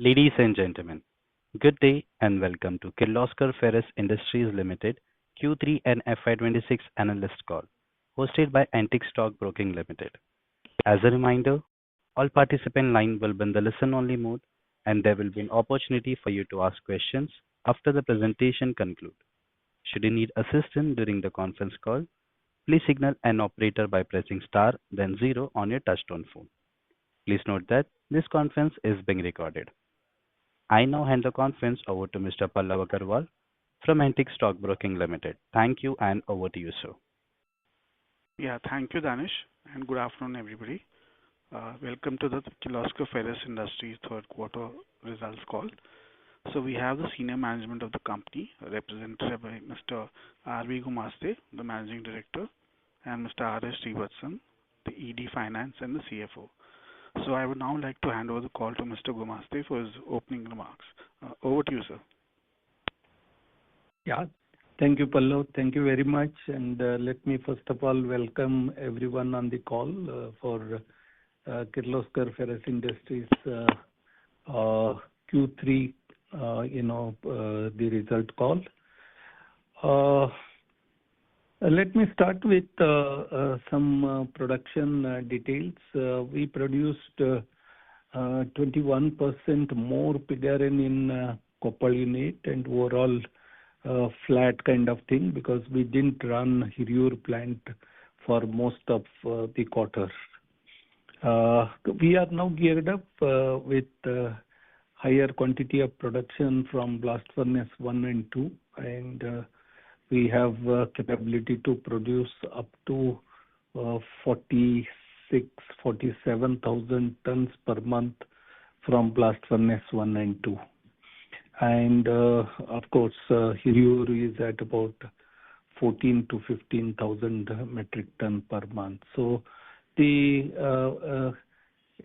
Ladies and gentlemen, good day and welcome to Kirloskar Ferrous Industries Limited Q3 and FY26 analyst call, hosted by Antique Stock Broking Limited. As a reminder, all participant line will be in the listen-only mode, and there will be an opportunity for you to ask questions after the presentation concludes. Should you need assistance during the conference call, please signal an operator by pressing star then zero on your touchtone phone. Please note that this conference is being recorded. I now hand the conference over to Mr. Pallav Agarwal from Antique Stock Broking Limited. Thank you, and over to you, sir. Yeah, thank you, Danish, and good afternoon, everybody. Welcome to the Kirloskar Ferrous Industries third quarter results call. So we have the senior management of the company represented by Mr. R.V. Gumaste, the Managing Director, and Mr. R.S. Srivatsan, the ED Finance and the CFO. So I would now like to hand over the call to Mr. Gumaste for his opening remarks. Over to you, sir. Yeah, thank you, Pallav. Thank you very much. And let me first of all welcome everyone on the call for Kirloskar Ferrous Industries Q3, the result call. Let me start with some production details. We produced 21% more pig iron in copper unit and overall flat kind of thing because we didn't run Hirur plant for most of the quarter. We are now geared up with higher quantity of production from blast furnace 1 and 2, and we have capability to produce up to 47,000 tons per month from blast furnace 1 and 2. And of course, Hirur is at about 14 to 15,000 metric ton per month. So the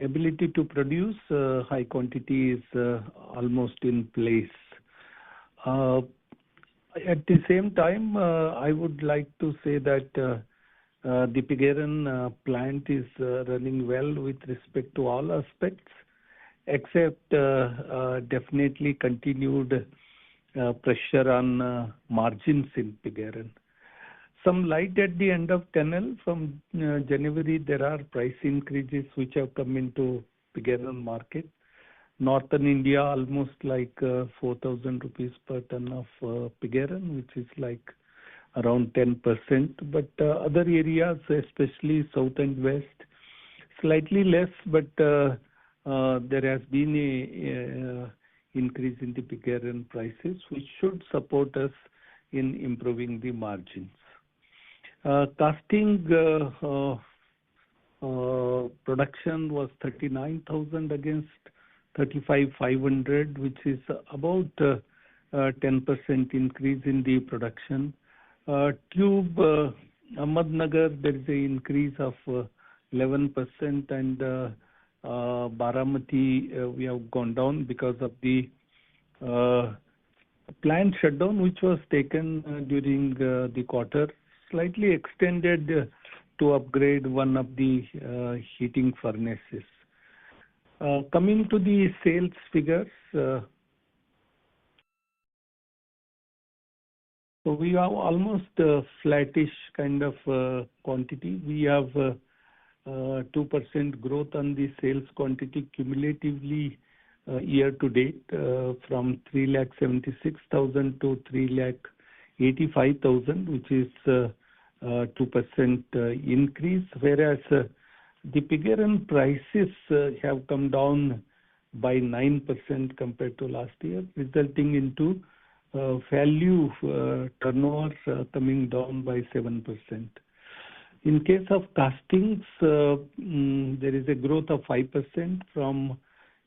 ability to produce high quantity is almost in place. At the same time, I would like to say that the pig iron plant is running well with respect to all aspects, except definitely continued pressure on margins in pig iron. Some light at the end of tunnel. From January, there are price increases which have come into pig iron market. Northern India, almost like 4,000 rupees per ton of pig iron, which is like around 10%. But other areas, especially south and west, slightly less, but there has been a increase in the pig iron prices, which should support us in improving the margins. Casting production was 39,000 against 35,500, which is about 10% increase in the production. Tube, Ahmednagar, there is an increase of 11%, and Baramati, we have gone down because of the plant shutdown, which was taken during the quarter, slightly extended to upgrade one of the heating furnaces. Coming to the sales figures, so we have almost flattish kind of quantity. We have 2% growth on the sales quantity cumulatively year to date from 376,000 to 385,000, which is 2% increase, whereas the pig iron prices have come down by 9% compared to last year, resulting into value turnover coming down by 7%. In case of castings, there is a growth of 5% from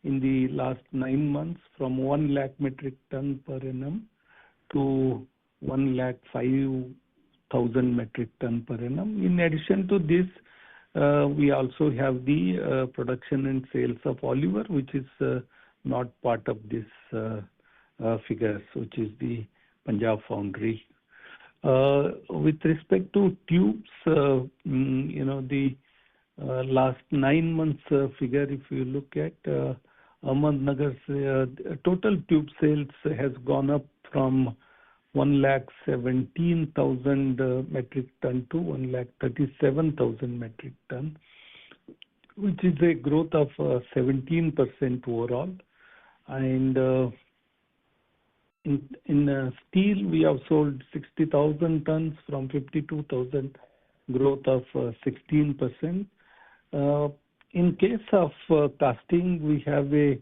in the last 9 months, from 1 lakh metric ton per annum to 1,05,000 metric ton per annum. In addition to this, we also have the production and sales of Oliver, which is not part of this figures, which is the Punjab Foundry. With respect to tubes, the last 9 months figure, if you look at Ahmednagar's total tube sales has gone up from 117,000 metric ton to 137,000 metric ton, which is a growth of 17% overall. And in steel, we have sold 60,000 tons from 52,000, growth of 16%. In case of casting, we have a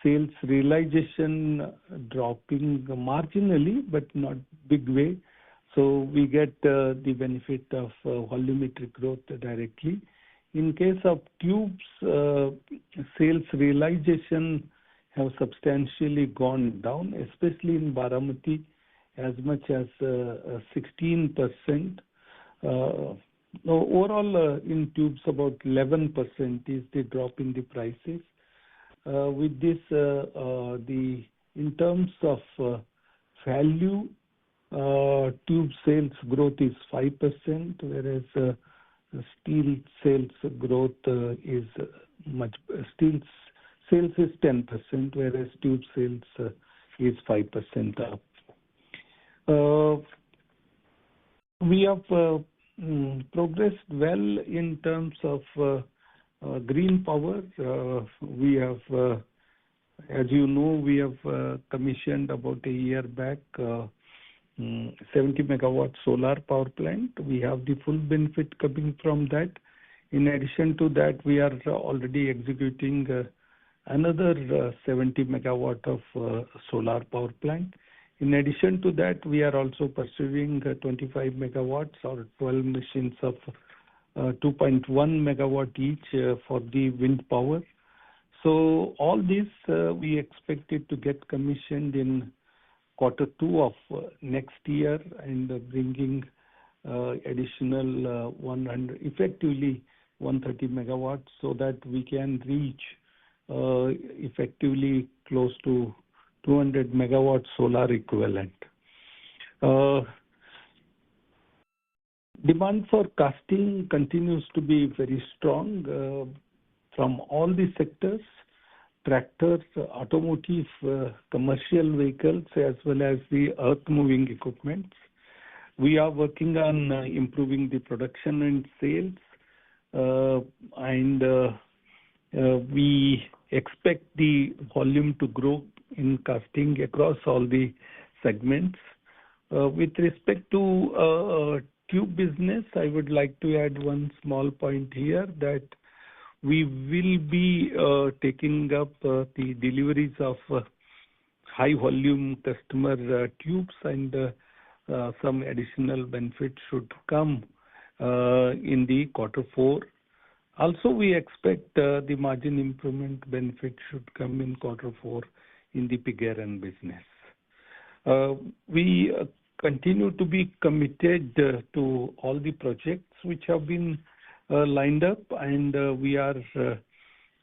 sales realization dropping marginally, but not big way. So we get the benefit of volumetric growth directly. In case of tubes, sales realization have substantially gone down, especially in Baramati, as much as 16%. Overall, in tubes, about 11% is the drop in the prices. With this, in terms of value, tube sales growth is 5%, whereas steel sales growth is steel sales is 10%, whereas tube sales is 5% up. We have progressed well in terms of green power. We have, as you know, we have commissioned about a year back 70 megawatt solar power plant. We have the full benefit coming from that. In addition to that, we are already executing another 70 megawatt of solar power plant. In addition to that, we are also pursuing 25 megawatts or 12 machines of 2.1 megawatt each for the wind power. So all this we expect it to get commissioned in Q2 of next year and bringing additional effectively 130 megawatts, so that we can reach effectively close to 200 megawatt solar equivalent. Demand for casting continues to be very strong from all the sectors: tractors, automotive, commercial vehicles, as well as the earth moving equipment. We are working on improving the production and sales, and we expect the volume to grow in casting across all the segments. With respect to tube business, I would like to add one small point here, that we will be taking up the deliveries of high volume customer tubes, and some additional benefit should come in the Q4. Also, we expect the margin improvement benefit should come in Q4 in the pig iron business. We continue to be committed to all the projects which have been lined up, and we are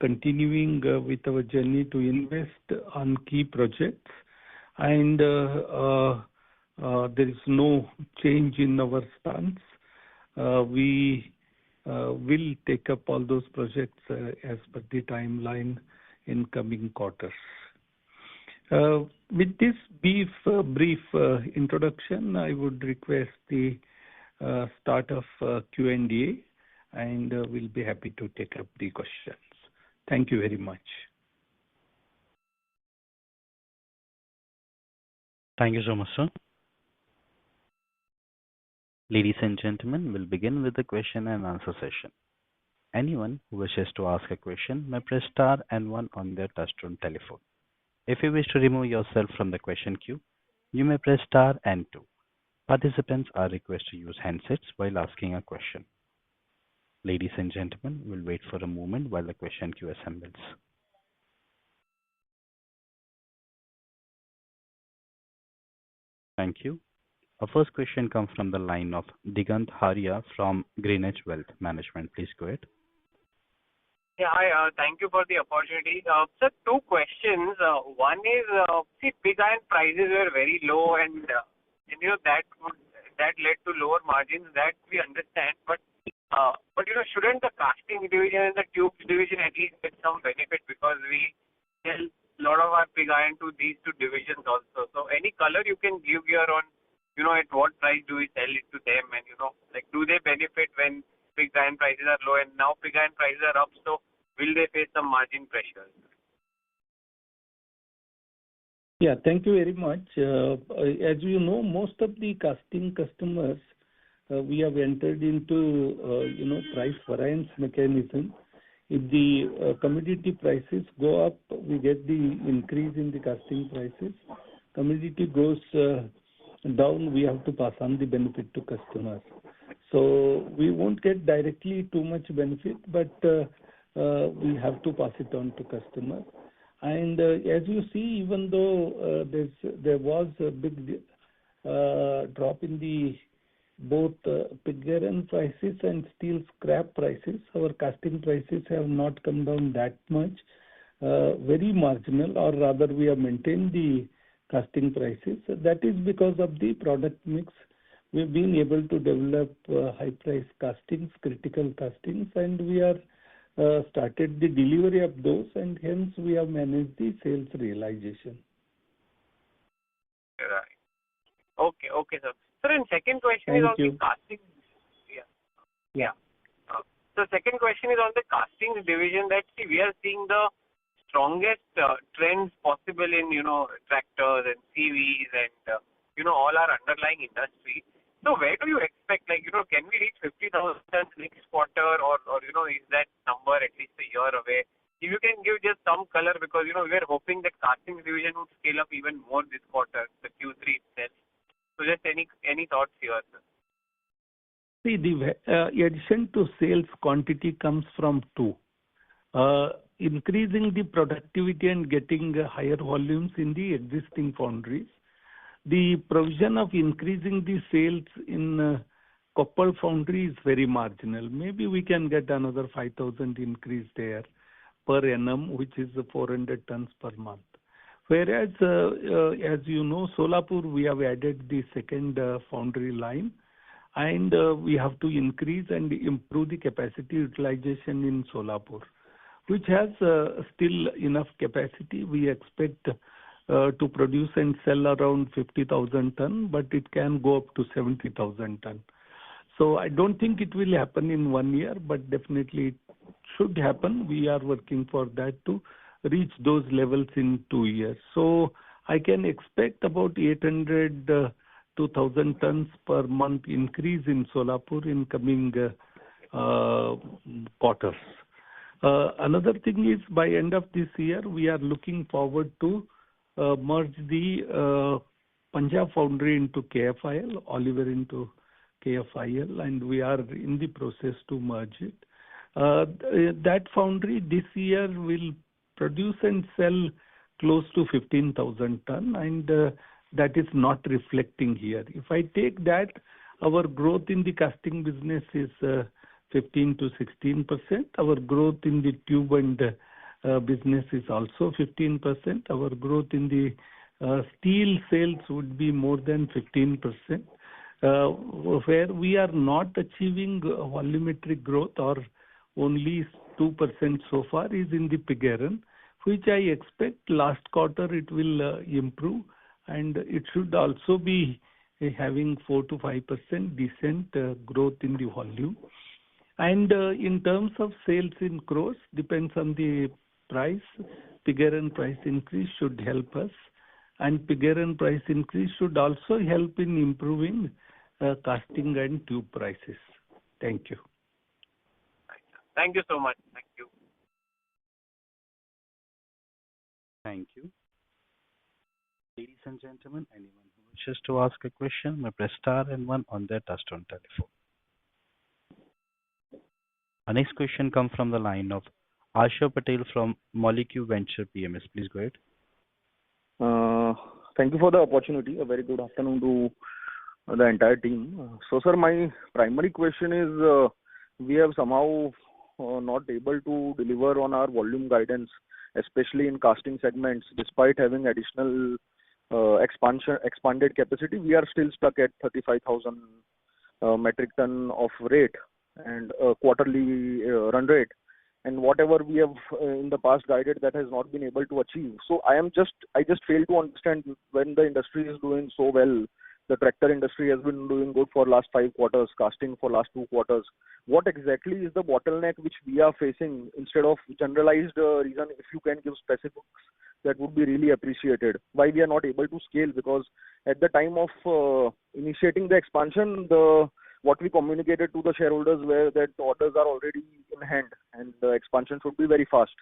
continuing with our journey to invest on key projects. And there is no change in our stance. We will take up all those projects as per the timeline in coming quarters. With this brief introduction, I would request the start of Q&A, and we'll be happy to take up the questions. Thank you very much. Thank you so much, sir. Ladies and gentlemen, we'll begin with the question and answer session. Anyone who wishes to ask a question may press star and one on their touchtone telephone. If you wish to remove yourself from the question queue, you may press star and two. Participants are requested to use handsets while asking a question. Ladies and gentlemen, we'll wait for a moment while the question queue assembles. Thank you. Our first question comes from the line of Digant Haria from Greenwich Wealth Management. Please go ahead. Yeah, hi. Thank you for the opportunity. Sir, two questions. One is, see, pig iron prices were very low, and that led to lower margins. That we understand, but shouldn't the casting division and the tubes division at least get some benefit, because we sell a lot of our pig iron to these two divisions also. So any color you can give here on, at what price do we sell it to them, and like, do they benefit when pig iron prices are low, and now pig iron prices are up, so will they face some margin pressures? Yeah, thank you very much. As you know, most of the casting customers, we have entered into, price variance mechanism. If the commodity prices go up, we get the increase in the casting prices. Commodity goes down, we have to pass on the benefit to customers. So we won't get directly too much benefit, but we have to pass it on to customers. And as you see, even though there was a big drop in the both pig iron prices and steel scrap prices, our casting prices have not come down that much, very marginal, or rather we have maintained the casting prices. That is because of the product mix. We've been able to develop high price castings, critical castings, and we are started the delivery of those, and hence we have managed the sales realization. Right. Okay, sir. Sir, and second question is on the casting. Yeah. So second question is on the castings division, that we are seeing the strongest trends possible in, tractors and CVs and, all our underlying industry. So where do you expect, like, can we reach 50,000 tons next quarter, or is that number at least a year away? If you can give just some color, because, we are hoping that casting division would scale up even more this quarter, the Q3 itself. So just any thoughts here, sir? See, the addition to sales quantity comes from two. Increasing the productivity and getting higher volumes in the existing foundries. The provision of increasing the sales in copper foundry is very marginal. Maybe we can get another 5,000 increase there per annum, which is 400 tons per month. Whereas, as you know, Solapur, we have added the second foundry line, and we have to increase and improve the capacity utilization in Solapur, which has still enough capacity. We expect to produce and sell around 50,000 ton, but it can go up to 70,000 ton. So I don't think it will happen in 1 year, but definitely it should happen. We are working for that to reach those levels in 2 years. So I can expect about 800 to 1,000 tons per month increase in Solapur in coming quarters. Another thing is, by end of this year, we are looking forward to merge the Punjab foundry into KFIL, Oliver into KFIL, and we are in the process to merge it. That foundry this year will produce and sell close to 15,000 ton, and that is not reflecting here. If I take that, our growth in the casting business is 15 to 16%. Our growth in the tube and business is also 15%. Our growth in the steel sales would be more than 15%. Where we are not achieving volumetric growth, or only 2% so far, is in the pig iron, which I expect last quarter it will improve, and it should also be having 4 to 5% decent growth in the volume. And in terms of sales in crores, depends on the price. Pig iron price increase should help us, and pig iron price increase should also help in improving casting and tube prices. Thank you. Thank you so much. Thank you. Thank you. Ladies and gentlemen, anyone who wishes to ask a question may press star and one on their touchtone telephone. Our next question comes from the line of Asha Patel from Molecule Venture PMS. Please go ahead. Thank you for the opportunity. A very good afternoon to the entire team. So, sir, my primary question is, we have somehow not able to deliver on our volume guidance, especially in casting segments, despite having additional expanded capacity. We are still stuck at 35,000 metric ton of rate and quarterly run rate. and whatever we have in the past guided, that has not been able to achieve. So I just fail to understand, when the industry is doing so well, the tractor industry has been doing good for last 5 quarters, casting for last 2 quarters. What exactly is the bottleneck which we are facing? Instead of generalized reason, if you can give specifics, that would be really appreciated. Why we are not able to scale? Because at the time of initiating the expansion, what we communicated to the shareholders were that orders are already in hand and the expansion should be very fast.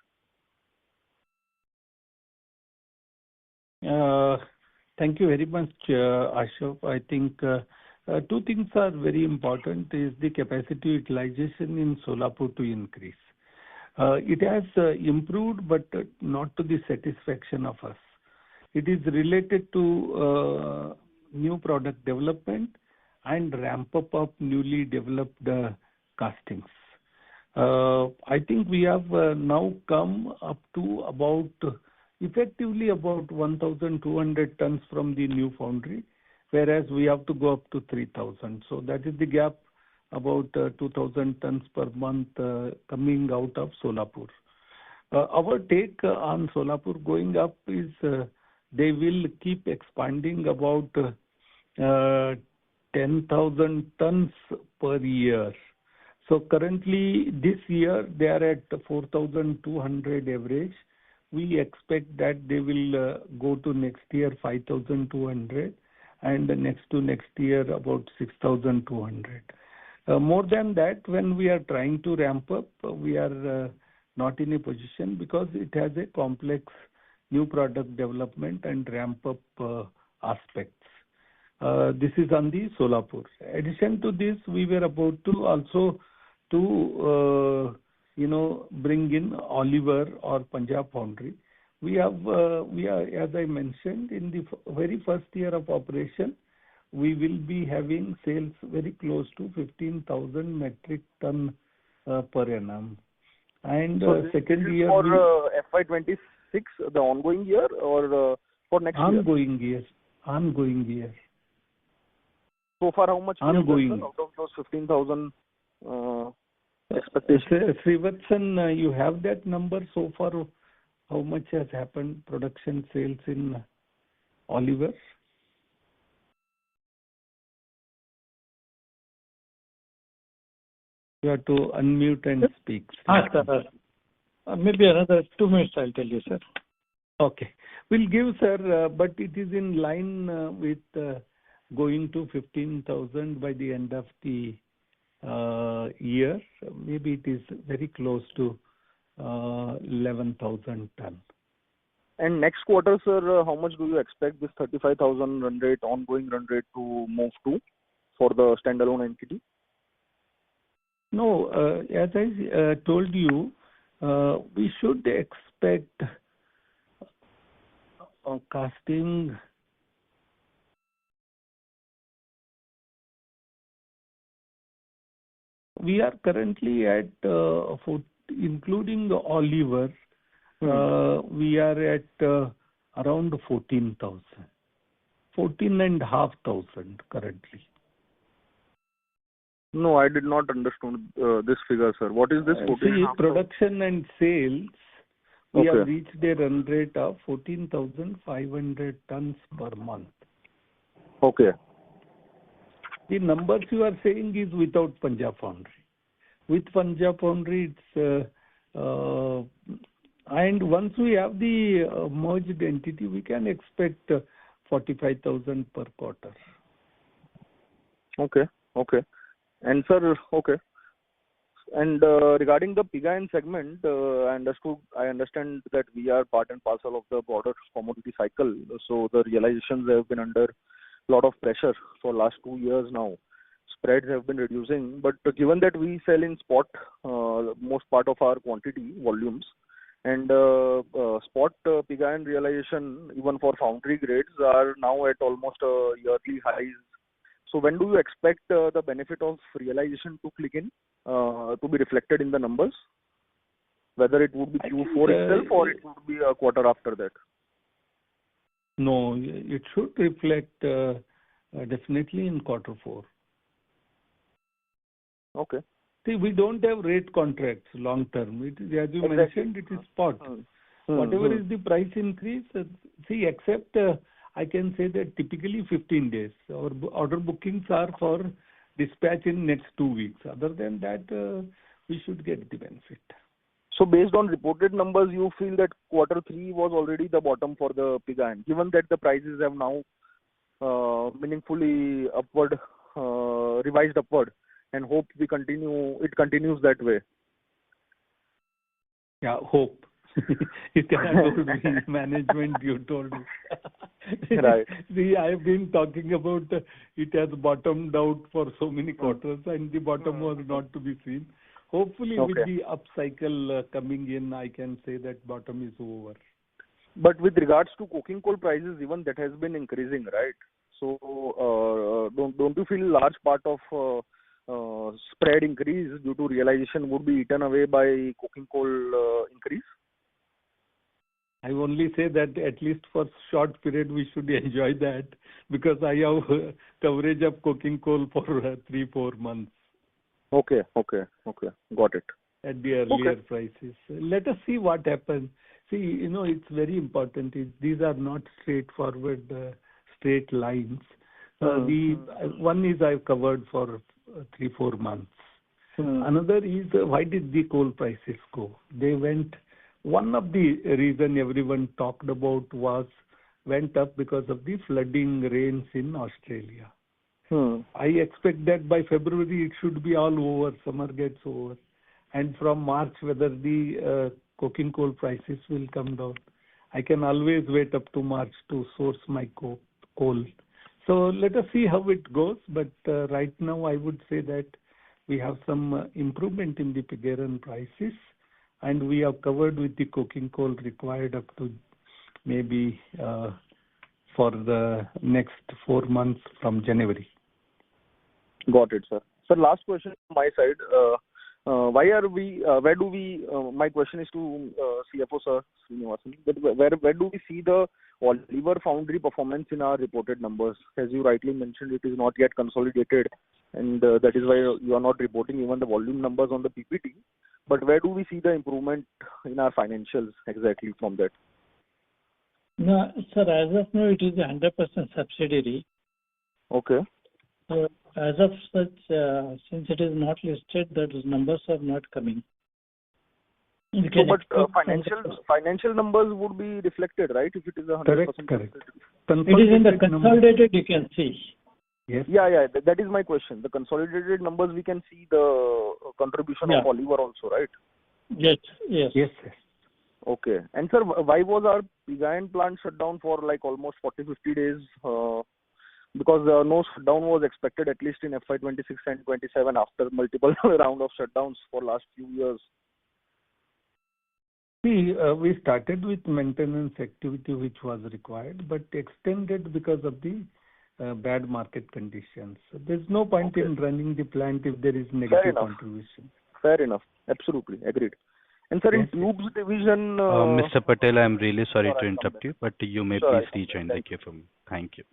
Thank you very much, Ashok. I think two things are very important. Is the capacity utilization in Solapur to increase. It has improved, but not to the satisfaction of us. It is related to new product development and ramp up of newly developed castings. I think we have now come up to effectively about 1,200 tons from the new foundry, whereas we have to go up to 3,000. So that is the gap, about 2,000 tons per month coming out of Solapur. Our take on Solapur going up is they will keep expanding about 10,000 tons per year. So currently this year they are at 4,200 average. We expect that they will go to next year 5,200 and next to next year about 6,200. More than that, when we are trying to ramp up, we are not in a position because it has a complex new product development and ramp up aspects. This is on the Solapur. In addition to this, we were about to also bring in Oliver or Punjab Foundry. We are, as I mentioned, in the very first year of operation, we will be having sales very close to 15,000 metric ton per annum. And so second year for FY26, the ongoing year, or for next year? Ongoing year. So far, how much ongoing out of those 15,000 expectations? Srivatsan, you have that number so far? How much has happened production sales in Oliver? You have to unmute and speak. Maybe another 2 minutes, I'll tell you, sir. Okay. We'll give, sir, but it is in line with going to 15,000 by the end of the year. Maybe it is very close to 11,000 ton. And next quarter, sir, how much do you expect this 35,000 run rate, ongoing run rate, to move to for the standalone entity? No, as I told you, we should expect casting. We are currently at, including the Oliver, we are at around 14,000. 14,500 currently. No, I did not understand this figure, sir. What is this 14,500? See, production and sales, we have reached a run rate of 14,500 tons per month. Okay. The numbers you are saying is without Punjab Foundry. With Punjab Foundry, it's and once we have the merged entity, we can expect 45,000 per quarter. Okay. And sir, okay. And regarding the pig iron segment, I understand that we are part and parcel of the broader commodity cycle. So the realizations have been under a lot of pressure for last 2 years now. Spreads have been reducing, but given that we sell in spot most part of our quantity volumes, and spot pig iron realization even for foundry grades are now at almost yearly highs. So when do you expect the benefit of realization to click in, to be reflected in the numbers? Whether it would be Q4 itself or it would be a quarter after that? No, it should reflect definitely in quarter 4. Okay. See, we don't have rate contracts long term. It is, as you mentioned, it is spot. Whatever is the price increase, see, except I can say that typically 15 days. Our order bookings are for dispatch in next 2 weeks. Other than that, we should get the benefit. So based on reported numbers, you feel that quarter 3 was already the bottom for the pig iron, given that the prices have now meaningfully upward, revised upward, and hope it continues that way. Yeah, hope. You cannot told me, management, you told me. Right. See, I've been talking about it has bottomed out for so many quarters, and the bottom was not to be seen. Hopefully, with the upcycle coming in, I can say that bottom is over. But with regards to coking coal prices, even that has been increasing, right? So, don't you feel large part of spread increase due to realization would be eaten away by coking coal increase? I only say that at least for short period we should enjoy that, because I have coverage of coking coal for 3-4 months. Okay, got it. At the earlier prices. Let us see what happens. See, it's very important. These are not straightforward, straight lines. The one is I've covered for 3-4 months. Another is why did the coal prices go? They went. One of the reason everyone talked about went up because of the flooding rains in Australia. I expect that by February it should be all over, summer gets over. And from March, whether the coking coal prices will come down. I can always wait up to March to source my coal. So let us see how it goes. But right now I would say that we have some improvement in the pig iron prices. And we have covered with the coking coal required up to maybe for the next 4 months from January. Got it, sir. Sir, last question from my side. My question is to CFO, sir, Srinivasan. Where do we see the Oliver Foundry performance in our reported numbers? As you rightly mentioned, it is not yet consolidated, and that is why you are not reporting even the volume numbers on the PPT. But where do we see the improvement in our financials exactly from that? No, sir, as of now, it is a 100% subsidiary. Okay. So as of such, since it is not listed, those numbers are not coming. Financial numbers would be reflected, right? If it is 100%. Correct. It is in the consolidated, you can see. Yes. Yeah. That is my question. The consolidated numbers, we can see the contribution of Oliver also, right? Yes. Okay. And sir, why was our pig iron plant shut down for like almost 40-50 days? Because no shutdown was expected at least in FY26 and 27 after multiple round of shutdowns for last few years. See, we started with maintenance activity which was required, but extended because of the bad market conditions. So there's no point in running the plant if there is negative contribution. Fair enough. Absolutely. Agreed. And sir, in tubes division... Mr. Patel, I'm really sorry to interrupt you, but you may please rejoin the queue for me. Thank you.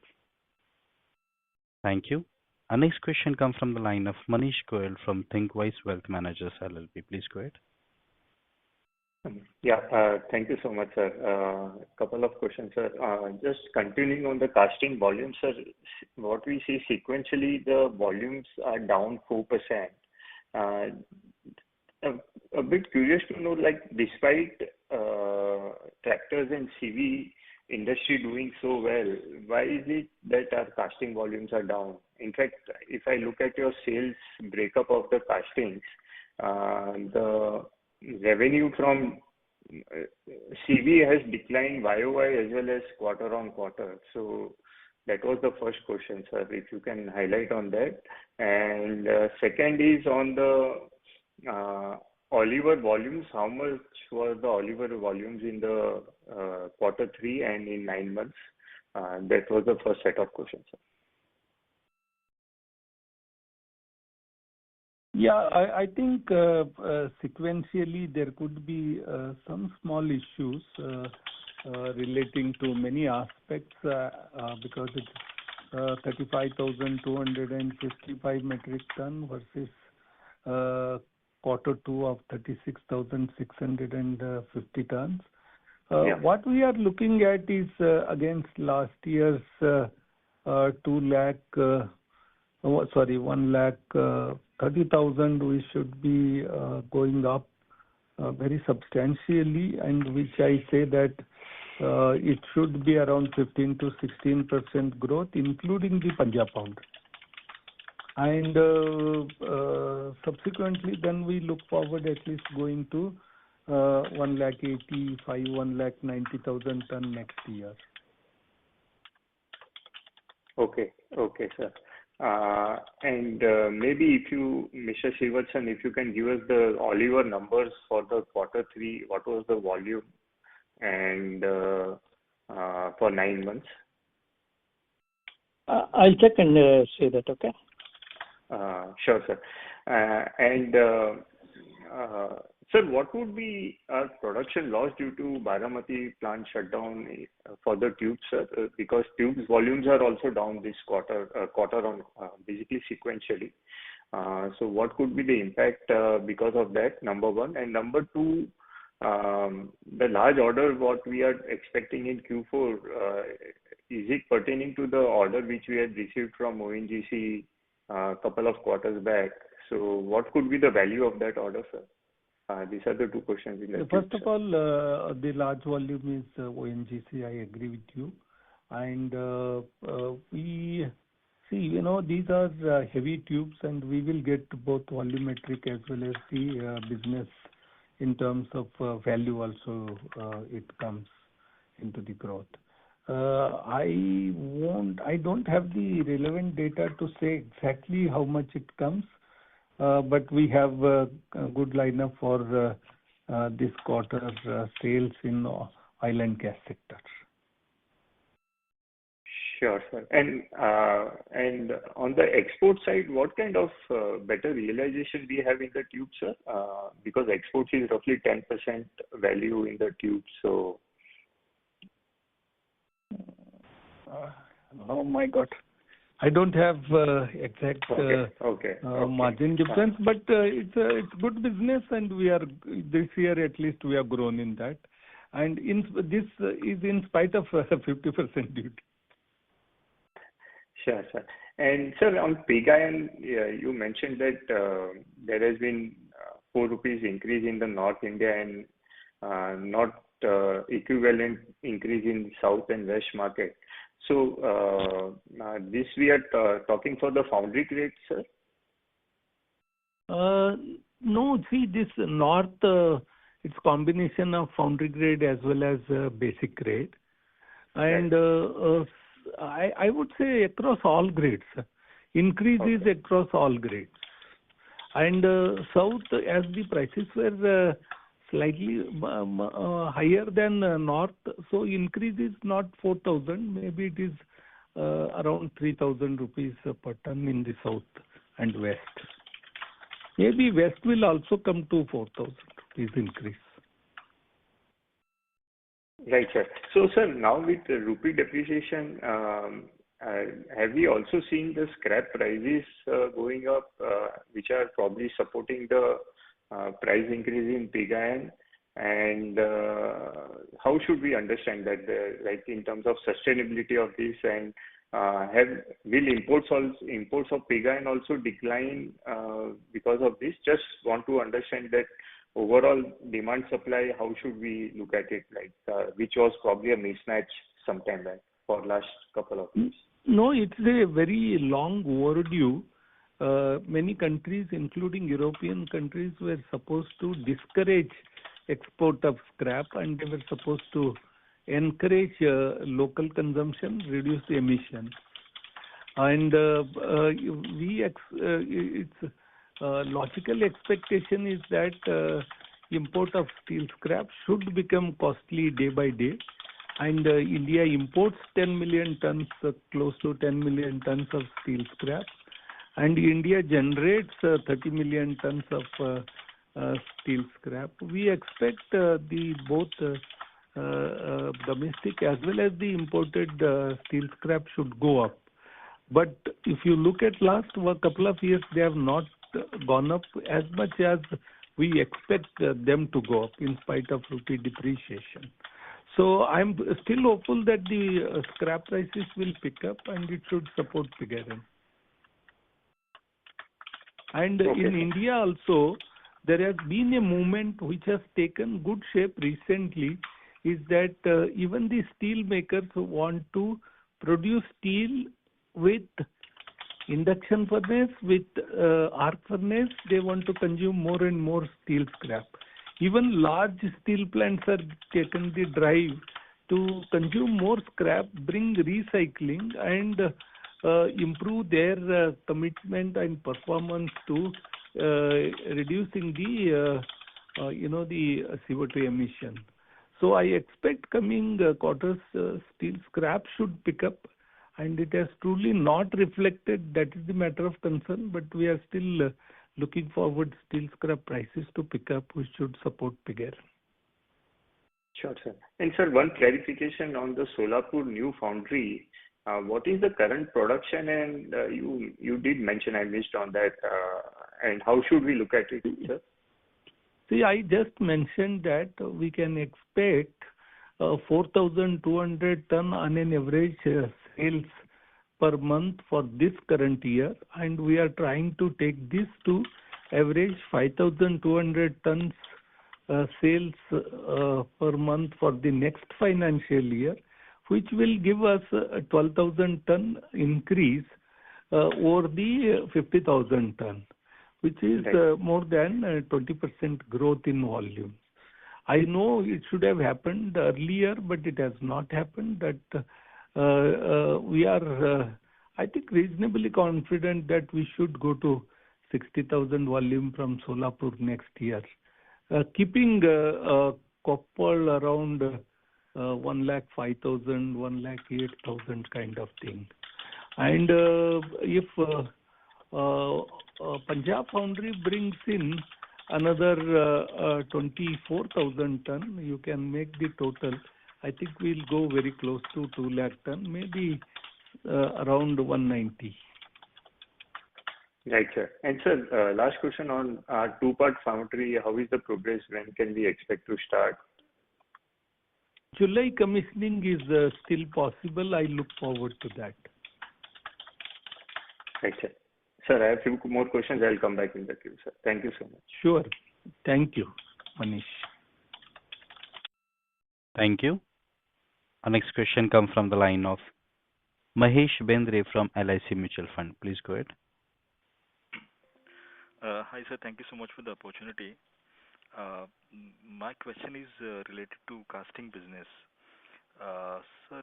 Thank you. Our next question comes from the line of Manish Goyal from ThinkWise Wealth Managers LLP. Please go ahead. Yeah, thank you so much, sir. Couple of questions, sir. Just continuing on the casting volume, sir, what we see sequentially, the volumes are down 4%. A bit curious to know, like, despite tractors and CV industry doing so well, why is it that our casting volumes are down? In fact, if I look at your sales breakup of the castings, the revenue from CV has declined YOY as well as quarter on quarter. So that was the first question, sir, if you can highlight on that. And second is on the Oliver volumes. How much was the Oliver volumes in the quarter 3 and in 9 months? That was the first set of questions, sir. Yeah, I think sequentially there could be some small issues relating to many aspects because it's 35,255 metric ton versus quarter two of 36,650 tons. Yeah. What we are looking at is against last year's 1,30,000, we should be going up very substantially, and which I say that it should be around 15 to 16% growth, including the Punjab pound. And subsequently, then we look forward at least going to 1,85,000, 1,90,000 ton next year. Okay, sir. And maybe if you, Mr. Srivatsan, if you can give us the Oliver numbers for the quarter three, what was the volume and for 9 months? I'll check and say that, okay? Sure, sir. And sir, what would be our production loss due to Baramati plant shutdown for the tubes, sir? Because tubes volumes are also down this quarter on basically sequentially. So what could be the impact because of that, number one? And number two, the large order what we are expecting in Q4, is it pertaining to the order which we had received from ONGC a couple of quarters back? So what could be the value of that order, sir? These are the two questions. First of all, the large volume is ONGC. I agree with you. And we see, these are heavy tubes, and we will get both volumetric as well as the business in terms of value also. It comes into the growth. I don't have the relevant data to say exactly how much it comes. But we have a good lineup for this quarter sales in oil and gas sector. Sure, sir. And on the export side, what kind of better realization we have in the tube, sir? Because exports is roughly 10% value in the tube. So, oh my God. I don't have exact margin difference, but it's good business, and this year at least we have grown in that, and this is in spite of 50% duty. Sure, sir. And sir, on pig iron, you mentioned that there has been 4 rupees increase in the North India and not equivalent increase in South and West market. So, this we are talking for the foundry grade, sir? No, see, this North, it's combination of foundry grade as well as basic grade. And I would say across all grades. Increase is across all grades. And South, as the prices were slightly higher than North, so increase is not 4,000, maybe it is around 3,000 rupees per ton in the South and West. Maybe West will also come to 4,000 rupees increase. Right, sir. So, sir, now with the rupee depreciation, have we also seen the scrap prices going up, which are probably supporting the price increase in pig iron? And how should we understand that, like in terms of sustainability of this, and will imports of pig iron also decline because of this? Just want to understand that overall demand supply, how should we look at it, like which was probably a mismatch sometime back for last couple of years? No, it's a very long overdue. Many countries, including European countries, were supposed to discourage export of scrap, and they were supposed to encourage local consumption, reduce the emission. And its logical expectation is that import of steel scrap should become costly day by day. And India imports 10 million tons, close to 10 million tons of steel scrap. And India generates 30 million tons of steel scrap. We expect both domestic as well as the imported steel scrap should go up. But if you look at last couple of years, they have not gone up as much as we expect them to go up in spite of rupee depreciation. So I'm still hopeful that the scrap prices will pick up and it should support pig iron. And in India also, there has been a movement which has taken good shape recently, is that even the steel makers who want to produce steel with induction furnace, with arc furnace, they want to consume more and more steel scrap. Even large steel plants are taking the drive to consume more scrap, bring recycling, and improve their commitment and performance to reducing the the CO2 emission. So I expect coming quarters steel scrap should pick up, and it has truly not reflected. That is the matter of concern, but we are still looking forward steel scrap prices to pick up, which should support pig iron. Sure, sir. And sir, one clarification on the Solapur new foundry. What is the current production? And you did mention, I missed on that. And how should we look at it, sir? See, I just mentioned that we can expect 4,200 ton on an average sales per month for this current year, and we are trying to take this to average 5,200 tons sales per month for the next financial year, which will give us a 12,000 ton increase over the 50,000 ton, which is more than 20% growth in volume. I know it should have happened earlier, but it has not happened. That we are, I think, reasonably confident that we should go to 60,000 volume from Solapur next year, keeping copper around 1,05,000, 1,08,000 kind of thing. And if Punjab Foundry brings in another 24,000 ton, you can make the total. I think we'll go very close to 2 lakh ton, maybe around 190. Right, sir. And sir, last question on our two-part foundry. How is the progress? When can we expect to start? July commissioning is still possible. I look forward to that. Right, sir. Sir, I have a few more questions. I'll come back in the queue, sir. Thank you so much. Sure. Thank you, Manish. Thank you. Our next question comes from the line of Mahesh Bendre from LIC Mutual Fund. Please go ahead. Hi, sir. Thank you so much for the opportunity. My question is related to casting business. Sir,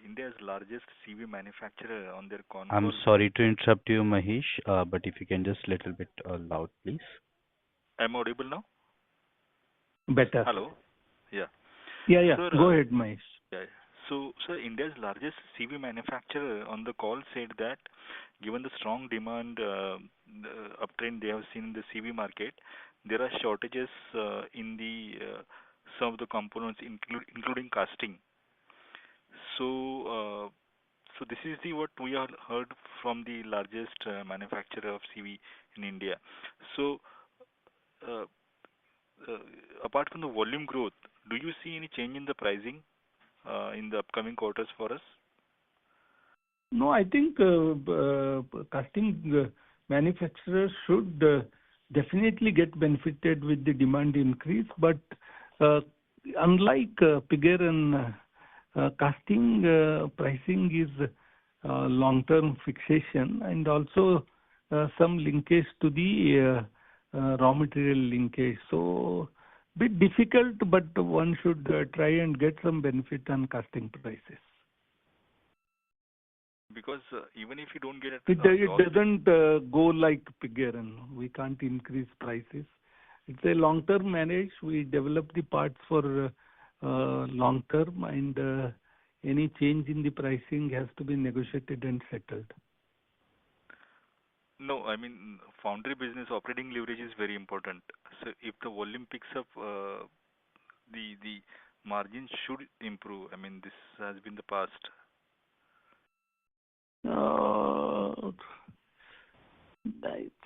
India's largest CV manufacturer on their con call. I'm sorry to interrupt you, Mahesh, but if you can just a little bit loud, please. I'm audible now? Better. Hello? Yeah. Yeah. Sir, go ahead, Mahesh. Yeah. So, sir, India's largest CV manufacturer on the call said that given the strong demand uptrend they have seen in the CV market, there are shortages in the some of the components, including casting. So, so this is what we have heard from the largest manufacturer of CV in India. So, apart from the volume growth, do you see any change in the pricing in the upcoming quarters for us? No, I think casting manufacturers should definitely get benefited with the demand increase. But unlike pig iron, casting pricing is long-term fixation and also some linkage to the raw material linkage. So bit difficult, but one should try and get some benefit on casting prices. Because even if you don't get it, it doesn't go like pig iron. We can't increase prices. It's a long-term manage. We develop the parts for long-term, and any change in the pricing has to be negotiated and settled. No, I mean, foundry business operating leverage is very important. So if the volume picks up, the margin should improve. I mean, this has been the past.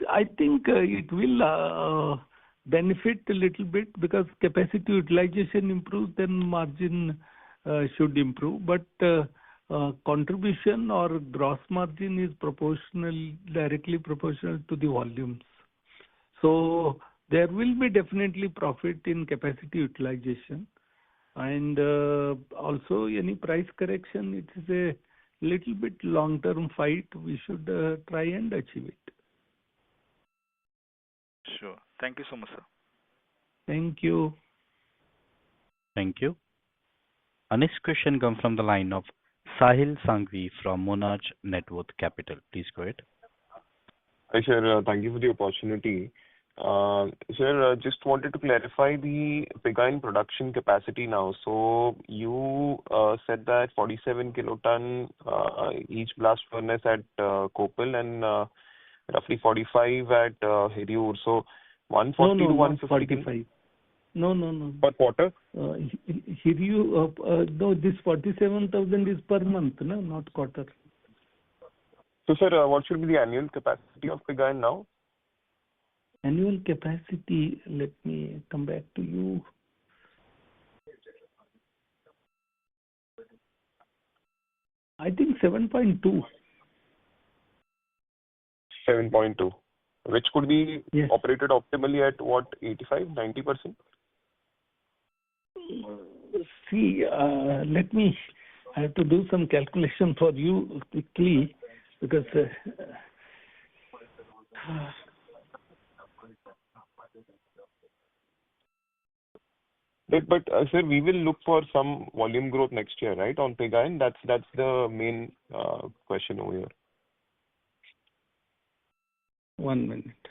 I think it will benefit a little bit because capacity utilization improves, then margin should improve. But contribution or gross margin is directly proportional to the volumes. So there will be definitely profit in capacity utilization. And also any price correction, it is a little bit long-term fight. We should try and achieve it. Sure. Thank you so much, sir. Thank you. Thank you. Our next question comes from the line of Sahil Sanghvi from Monarch Networth Capital. Please go ahead. Hi, sir. Thank you for the opportunity. Sir, just wanted to clarify the pig production capacity now. So you said that 47 kiloton each blast furnace at Koppal and roughly 45 at Hirur. So 140 to 150. 45. No. Per quarter? Hirur, no, this 47,000 is per month, no, not quarter. So, sir, what should be the annual capacity of pig iron now? Annual capacity, let me come back to you. I think 7.2. 7.2. Which could be Yes. operated optimally at what, 85, 90%? See, I have to do some calculation for you quickly because But sir, we will look for some volume growth next year, right, on pig iron? That's the main question over here. 1 minute.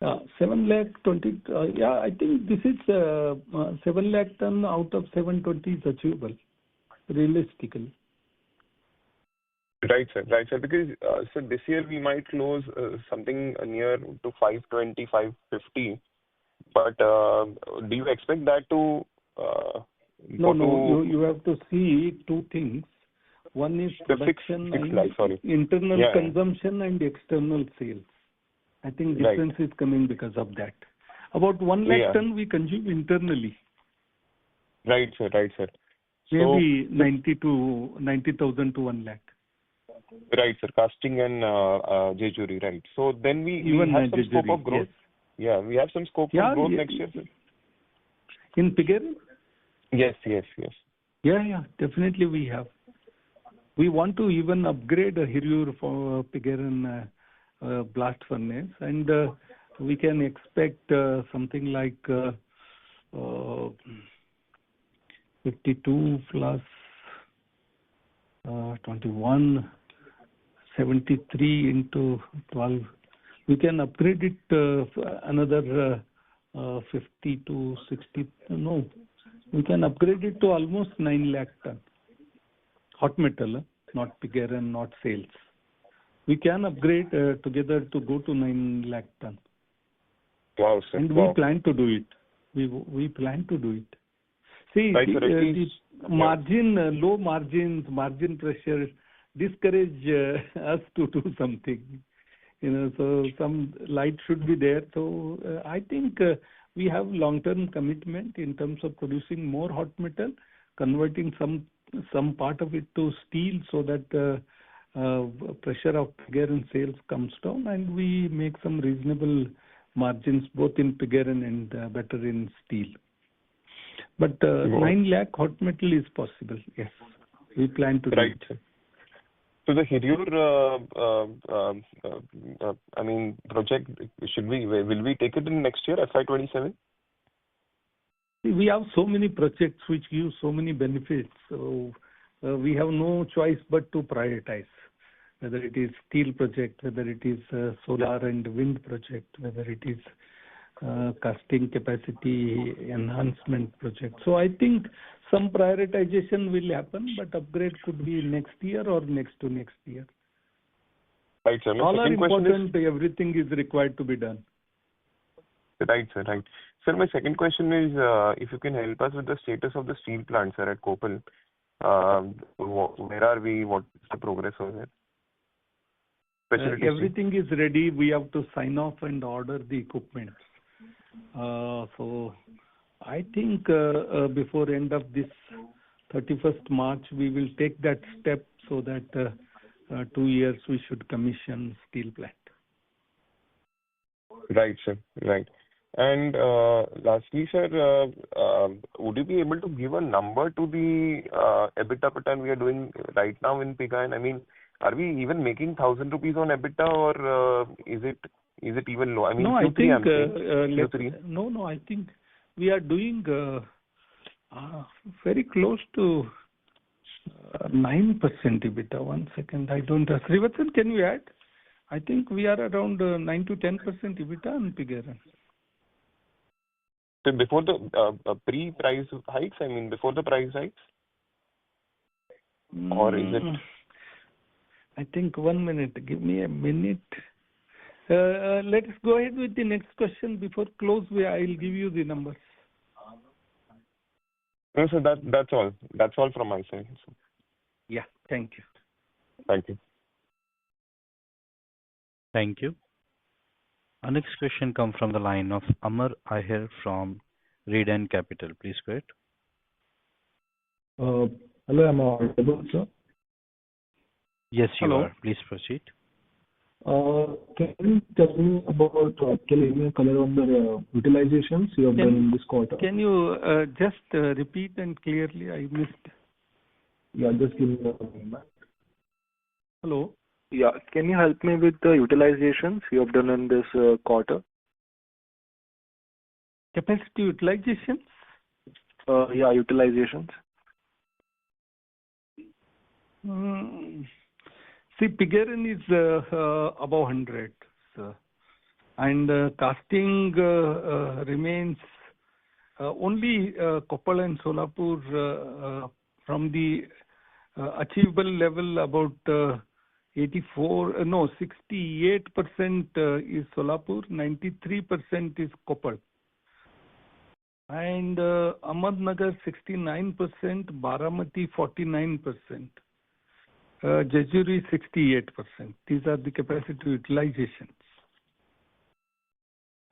Yeah, 7 lakh 20. Yeah, I think this is 7 lakh ton out of 720 is achievable, realistically. Right, sir. Right, sir. Because so this year we might close something near to 520, 550. But do you expect that to No. You have to see two things. One is production, internal consumption and external sales. I think difference is coming because of that. About 1 lakh ton we consume internally. Right, sir. Right, sir. Maybe 90,000 to 1 lakh. Right, sir. Casting and Jejuri, right. So then we have some scope of growth. Yes. Yeah, we have some scope of growth next year, sir. In pig iron? Yes. Yeah, definitely we have. We want to even upgrade a Hirur for pig iron blast furnace, and we can expect something like 52 plus 21, 73 into 12. We can upgrade it another 50 to 60. No, we can upgrade it to almost 9 lakh ton. Hot metal, not pig iron, not sales. We can upgrade together to go to 9 lakh ton. Wow, sir. And we plan to do it. We plan to do it. See, the margin, low margins, margin pressure discourage us to do something. So some light should be there. So I think we have long-term commitment in terms of producing more hot metal, converting some part of it to steel so that pressure of pig iron sales comes down, and we make some reasonable margins both in pig iron and better in steel. But 9 lakh hot metal is possible. Yes, we plan to do it. Right. So the Hirur, project, will we take it in next year, FY27? We have so many projects which give so many benefits. So we have no choice but to prioritize. Whether it is steel project, whether it is solar and wind project, whether it is casting capacity enhancement project. So I think some prioritization will happen, but upgrade could be next year or next to next year. Right, sir. All are important. Everything is required to be done. Right, sir. Right. Sir, my second question is if you can help us with the status of the steel plant, sir, at Koppal. Where are we? What is the progress over there? Specialty steel. Everything is ready. We have to sign off and order the equipment. So I think before end of this 31st March, we will take that step so that 2 years we should commission steel plant. Right, sir. Right. And lastly, sir, would you be able to give a number to the EBITDA per ton we are doing right now in pig iron? I mean, are we even making 1,000 rupees on EBITDA, or is it even low? I mean, No, Q3, I think I'm saying. Q3. no. I think we are doing very close to 9% EBITDA. 1 second, I don't. Srivatsan, can you add? I think we are around 9 to 10% EBITDA on pig iron. So before the pre-price hikes, I mean, before the price hikes? Or is it? I think 1 minute. Give me a minute. Let's go ahead with the next question. Before close, I'll give you the numbers. No, sir, that's all. That's all from my side. So. Yeah, thank you. Thank you. Thank you. Our next question comes from the line of Amar Ahir from Redan Capital. Please go ahead. Hello, am I audible, sir? Yes, you Hello. are. Please proceed. Can you tell me about, can you give me a color on the utilizations you have done in this quarter? Can you just repeat and clearly? I missed. Yeah, just give me a moment. Hello. Yeah, can you help me with the utilizations you have done in this quarter? Capacity utilizations? Yeah, utilizations. See, pig iron is above 100, sir. And casting remains only Koppal and Solapur from the achievable level about 68% is Solapur, 93% is Koppal. And Ahmednagar 69%, Baramati 49%. Jejuri 68%. These are the capacity utilizations.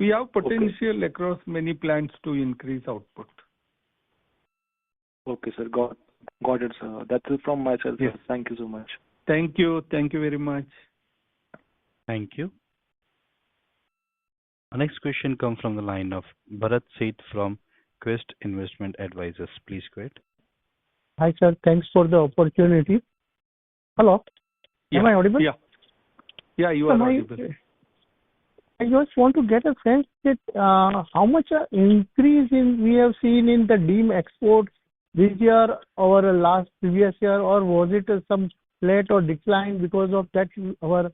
We have potential across many plants to increase output. Okay, sir. Got it, sir. That's it from myself. Yes. Sir. Thank you so much. Thank you. Thank you very much. Thank you. Our next question comes from the line of Bharat Seth from Quest Investment Advisors. Please go ahead. Hi, sir. Thanks for the opportunity. Hello. Yeah. Am I audible? Yeah. Yeah, you are audible. I just want to get a sense that how much increase we have seen in the deemed exports this year or previous year, or was it some flat or decline because of that our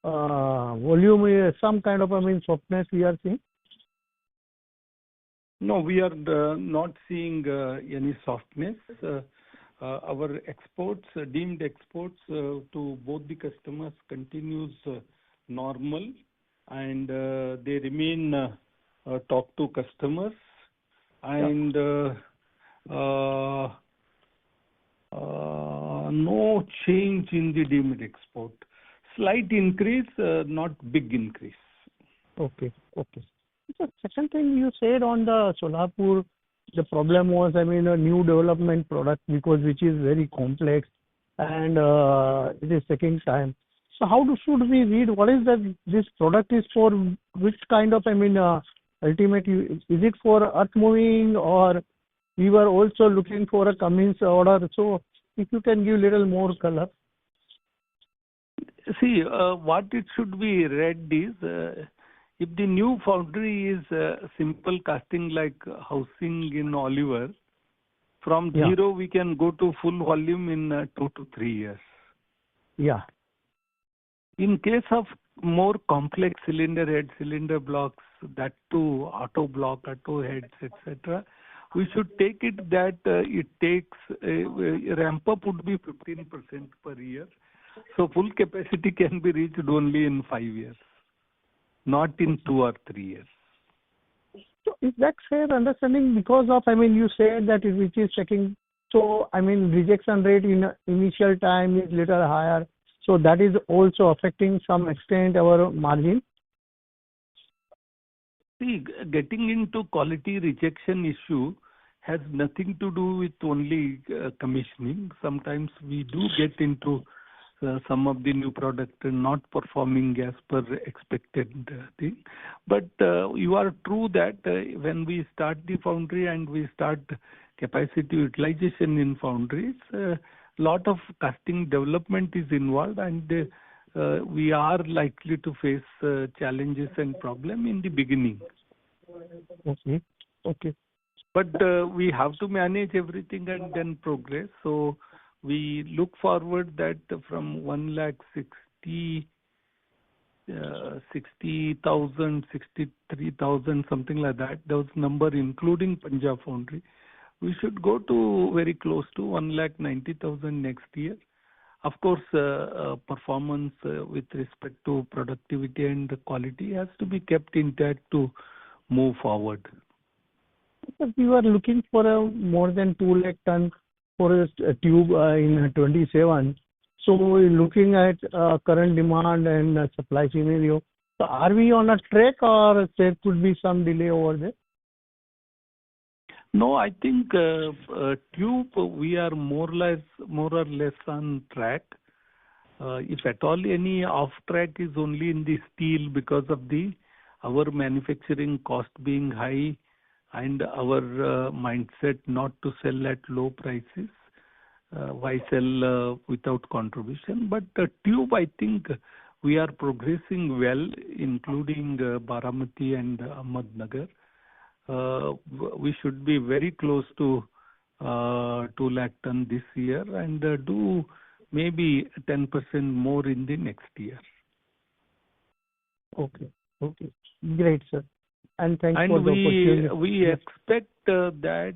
volume is some kind of softness we are seeing? No, we are not seeing any softness. Our exports, deemed exports to both the customers continues normal, and they remain talk to customers, and no change in the deemed export. Slight increase, not big increase. Okay. So second thing you said on the Solapur, the problem was, a new development product which is very complex and it is taking time. So how should we read what is that this product is for? Which kind of ultimate is it for earth moving, or we were also looking for a Cummins order? So if you can give little more color. See, what it should be read is, if the new foundry is simple casting like housing in Oliver, from zero we can go to full volume in 2 to 3 years. Yeah. In case of more complex cylinder head, cylinder blocks, that too auto block, auto heads, etc., we should take it that it takes ramp up would be 15% per year. So full capacity can be reached only in 5 years, not in 2 or 3 years. So is that fair understanding? Because of, you said that which is taking So, I mean, rejection rate in initial time is little higher. So that is also affecting some extent our margin. See, getting into quality rejection issue has nothing to do with only commissioning. Sometimes we do get into some of the new product not performing as per expected thing. But you are true that when we start the foundry and we start capacity utilization in foundries, lot of casting development is involved, and we are likely to face challenges and problem in the beginning. Okay. Okay. But we have to manage everything and then progress. So we look forward that from 1,60,000, 63,000, something like that, those number including Punjab Foundry, we should go to very close to 1,90,000 next year. Of course, performance with respect to productivity and quality has to be kept intact to move forward. But we were looking for a more than 2 lakh ton for a tube in 27. So we're looking at current demand and supply scenario. So are we on a track, or there could be some delay over there? No, I think tube we are more or less on track. If at all any off track is only in the steel because of our manufacturing cost being high and our mindset not to sell at low prices. Why sell without contribution? But tube, I think we are progressing well, including Baramati and Ahmednagar. We should be very close to 2 lakh ton this year and do maybe 10% more in the next year. Okay. Okay. Great, sir. And thanks for the opportunity. We expect that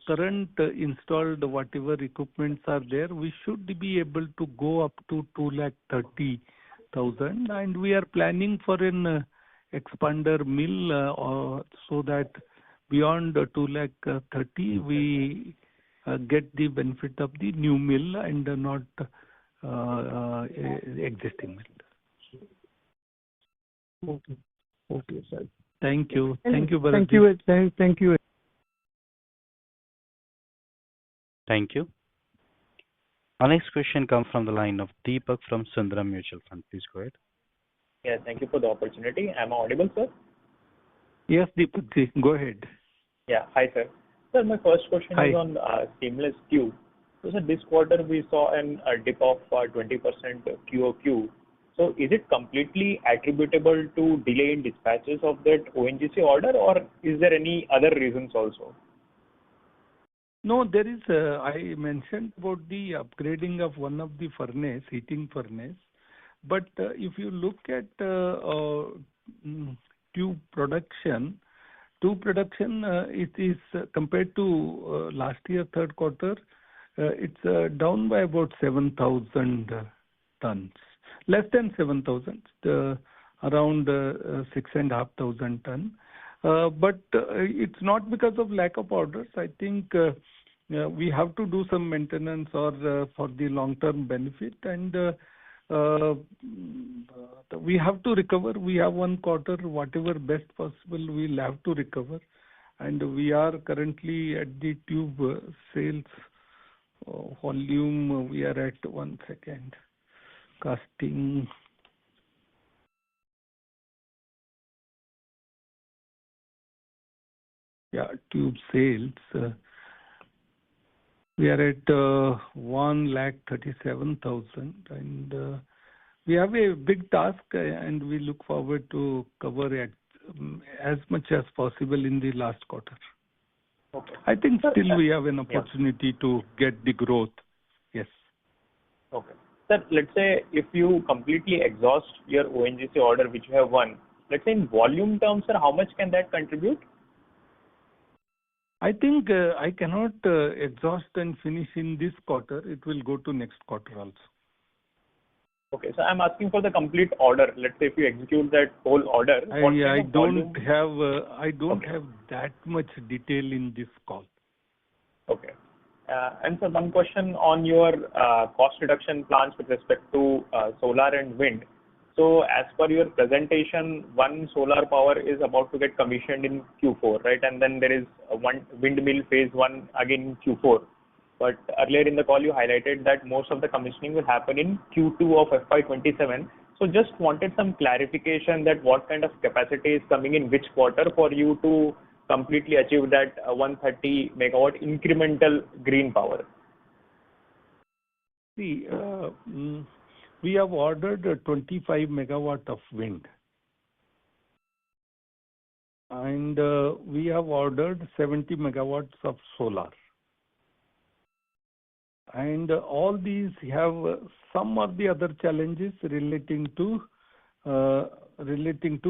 current installed whatever equipments are there, we should be able to go up to 2,30,000, and we are planning for an expander mill so that beyond 2,30,000 we get the benefit of the new mill and not existing mill. Okay. Okay, sir. Thank you. Thank you, Bharat. Thank you. Thank you. Thank you. Our next question comes from the line of Deepak from Sundaram Mutual Fund. Please go ahead. Yeah, thank you for the opportunity. Am I audible, sir? Yes, Deepak, go ahead. Yeah. Hi, sir. Sir, my first question is on seamless tube. So, sir, this quarter we saw a dip of 20% QOQ. So, is it completely attributable to delay in dispatches of that ONGC order, or is there any other reasons also? No, there is. I mentioned about the upgrading of one of the furnace, heating furnace. But if you look at tube production, it is compared to last year third quarter, it's down by about 7,000 tons, less than 7,000, around 6,500 tons. But it's not because of lack of orders. I think we have to do some maintenance or for the long-term benefit, and we have to recover. We have one quarter, whatever best possible, we'll have to recover. And we are currently at the tube sales volume. We are at 1 second. Casting. Yeah, tube sales. We are at 1,37,000, and we have a big task, and we look forward to cover it as much as possible in the last quarter. Okay. I think still we have an opportunity to get the growth. Yes. Okay. Sir, let's say if you completely exhaust your ONGC order which you have won, let's say in volume terms, sir, how much can that contribute? I think I cannot exhaust and finish in this quarter. It will go to next quarter also. Okay, so I'm asking for the complete order. Let's say if you execute that whole order, I don't have that much detail in this call. Okay. And so one question on your cost reduction plans with respect to solar and wind. So as per your presentation, one solar power is about to get commissioned in Q4, right? And then there is one windmill phase 1 again in Q4. But earlier in the call, you highlighted that most of the commissioning will happen in Q2 of FY27. So just wanted some clarification that what kind of capacity is coming in which quarter for you to completely achieve that 130 megawatt incremental green power. See, we have ordered 25 megawatt of wind, and we have ordered 70 megawatts of solar. And all these have some or the other challenges relating to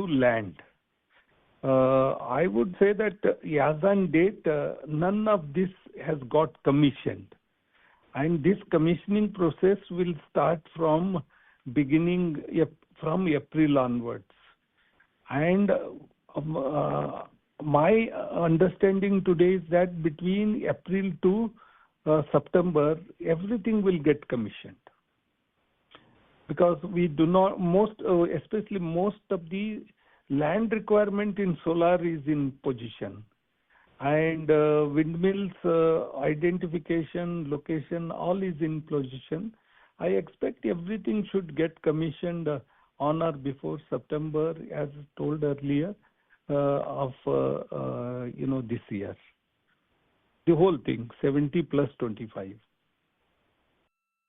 land. I would say that as on date, none of this has got commissioned. And this commissioning process will start from April onwards. And my understanding today is that between April to September, everything will get commissioned. Because we do not, especially most of the land requirement in solar is in position. And windmills, identification, location, all is in position. I expect everything should get commissioned on or before September, as told earlier, of this year. The whole thing, 70 plus 25.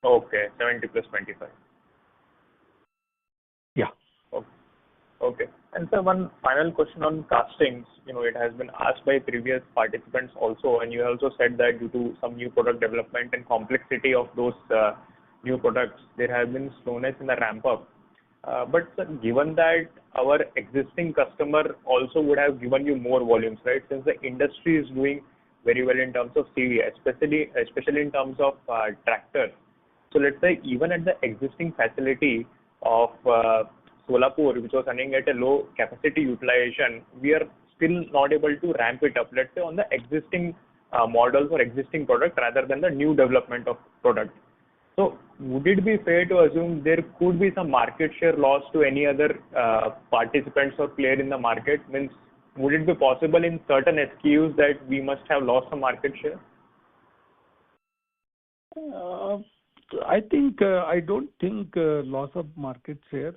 Okay, 70 plus 25. Yeah. Okay. And so one final question on castings. It has been asked by previous participants also, and you also said that due to some new product development and complexity of those new products, there has been slowness in the ramp up. But sir, given that our existing customer also would have given you more volumes, right? Since the industry is doing very well in terms of CV, especially in terms of tractors. So let's say even at the existing facility of Solapur, which was running at a low capacity utilization, we are still not able to ramp it up, let's say on the existing models or existing product rather than the new development of product. So would it be fair to assume there could be some market share loss to any other participants or player in the market? Means, would it be possible in certain SKUs that we must have lost some market share? I don't think loss of market shares.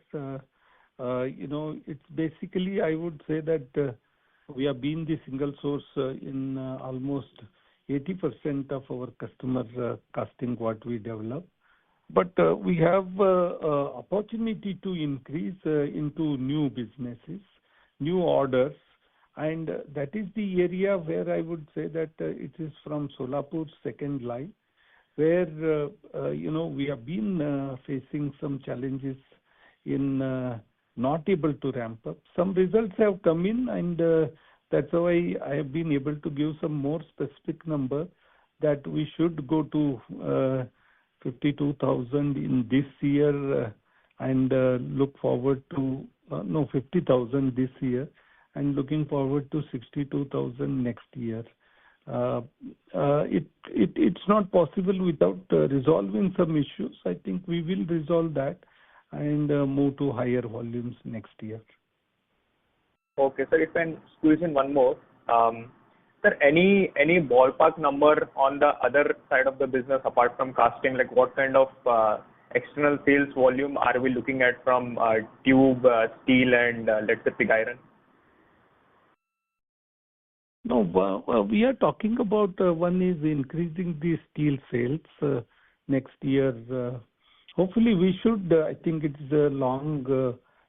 It's basically, I would say that we have been the single source in almost 80% of our customer casting what we develop. But we have opportunity to increase into new businesses, new orders. And that is the area where I would say that it is from Solapur's second line, where, we have been facing some challenges in not able to ramp up. Some results have come in, and that's why I have been able to give some more specific number that we should go to 52,000 in this year and look forward to 50,000 this year and looking forward to 62,000 next year. It's not possible without resolving some issues. I think we will resolve that and move to higher volumes next year. Okay, sir. If I can squeeze in one more. Sir, any ballpark number on the other side of the business apart from casting, like what kind of external sales volume are we looking at from tube, steel, and let's say pig iron? No, we are talking about one is increasing the steel sales next year. Hopefully, we should. I think it's a long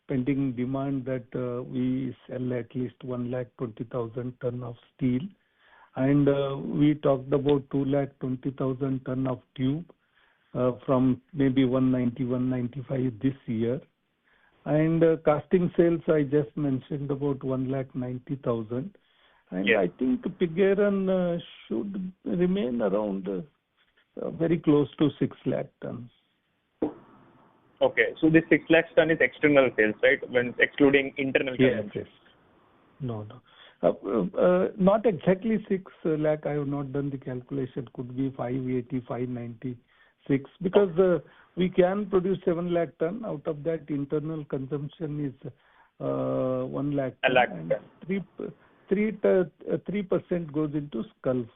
pending demand that we sell at least 120,000 ton of steel, and we talked about 220,000 ton of tube from maybe 190, 195 this year, and casting sales I just mentioned about 190,000. And yeah. I think pig iron should remain around very close to 6 lakh tons. Okay, so this 6 lakh ton is external sales, right? When excluding internal consumption. Yes. No. Not exactly 6 lakh. I have not done the calculation. Could be 580, 596 because we can produce 7 lakh ton. Out of that, internal consumption is 1 lakh ton. And 3% goes into Gulf.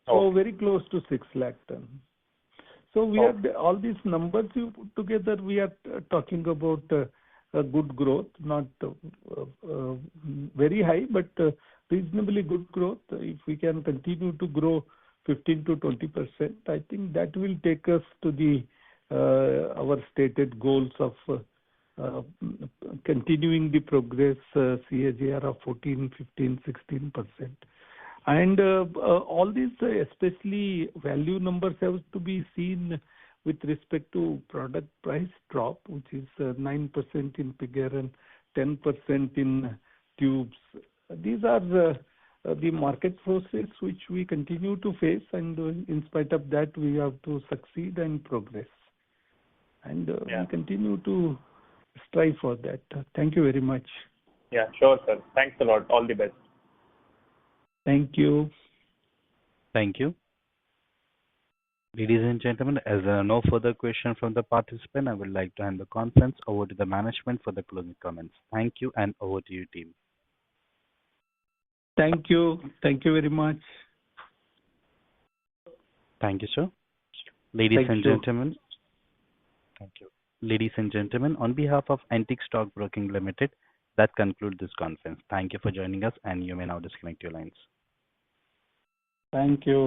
So very close to 6 lakh ton. So we are all these numbers you put together. We are talking about a good growth, not very high, but reasonably good growth. If we can continue to grow 15 to 20%, I think that will take us to the our stated goals of continuing the progress CAGR of 14, 15, 16%. And all these, especially value numbers, have to be seen with respect to product price drop, which is 9% in figure and 10% in tubes. These are the market forces which we continue to face, and in spite of that, we have to succeed and progress. And we continue to strive for that. Thank you very much. Yeah, sure, sir. Thanks a lot. All the best. Thank you. Thank you. Ladies and gentlemen, as there are no further questions from the participant, I would like to hand the conference over to the management for the closing comments. Thank you, and over to you, team. Thank you. Thank you very much. Thank you, sir. Ladies and gentlemen, thank you. Ladies and gentlemen, on behalf of Antique Stock Broking Limited, that concludes this conference. Thank you for joining us, and you may now disconnect your lines. Thank you.